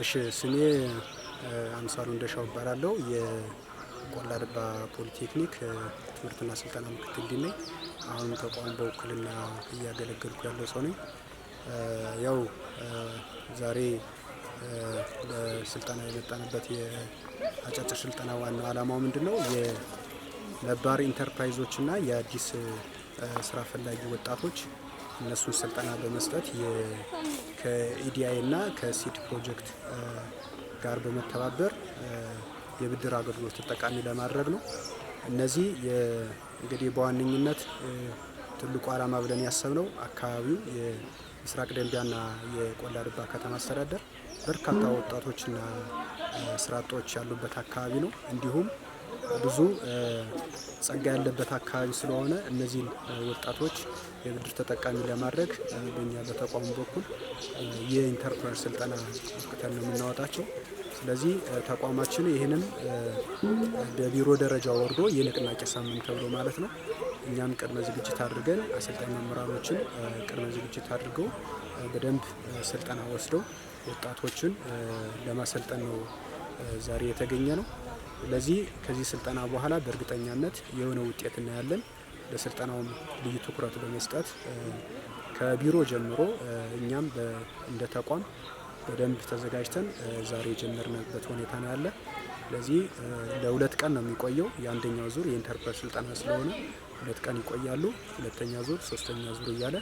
እሺ ስሜ አምሳሉ እንደሻው እባላለሁ። የቆላ ድባ ፖሊቴክኒክ ትምህርትና ስልጠና ምክትል ዲን ነኝ። አሁን ተቋም በውክልና እያገለገልኩ ያለው ሰው ነኝ። ያው ዛሬ ለስልጠና የመጣንበት የአጫጭር ስልጠና ዋናው ዓላማው ምንድነው? የነባር ኢንተርፕራይዞችና የአዲስ ስራ ፈላጊ ወጣቶች እነሱን ስልጠና በመስጠት ከኢዲአይ እና ከሲድ ፕሮጀክት ጋር በመተባበር የብድር አገልግሎት ተጠቃሚ ለማድረግ ነው። እነዚህ እንግዲህ በዋነኝነት ትልቁ ዓላማ ብለን ያሰብነው አካባቢው የምስራቅ ደንቢያና የቆላ ድባ ከተማ አስተዳደር በርካታ ወጣቶችና ስራ አጦች ያሉበት አካባቢ ነው። እንዲሁም ብዙ ጸጋ ያለበት አካባቢ ስለሆነ እነዚህን ወጣቶች የብድር ተጠቃሚ ለማድረግ በእኛ በተቋሙ በኩል የኢንተርፕረነር ስልጠና ወቅተን ነው የምናወጣቸው። ስለዚህ ተቋማችን ይህንን በቢሮ ደረጃ ወርዶ የንቅናቄ ሳምንት ተብሎ ማለት ነው እኛም ቅድመ ዝግጅት አድርገን አሰልጣኝ መምህራኖችን ቅድመ ዝግጅት አድርገው በደንብ ስልጠና ወስደው ወጣቶችን ለማሰልጠን ነው ዛሬ የተገኘ ነው። ስለዚህ ከዚህ ስልጠና በኋላ በእርግጠኛነት የሆነ ውጤት እናያለን። ለስልጠናውም ልዩ ትኩረት በመስጠት ከቢሮ ጀምሮ እኛም እንደ ተቋም በደንብ ተዘጋጅተን ዛሬ የጀመርንበት ሁኔታ ነው ያለ። ስለዚህ ለሁለት ቀን ነው የሚቆየው። የአንደኛው ዙር የኢንተርፕረነር ስልጠና ስለሆነ 2 ቀን ይቆያሉ። ሁለተኛ ዙር፣ ሶስተኛ ዙር እያለ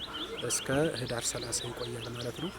እስከ ህዳር 30 ይቆያል ማለት ነው።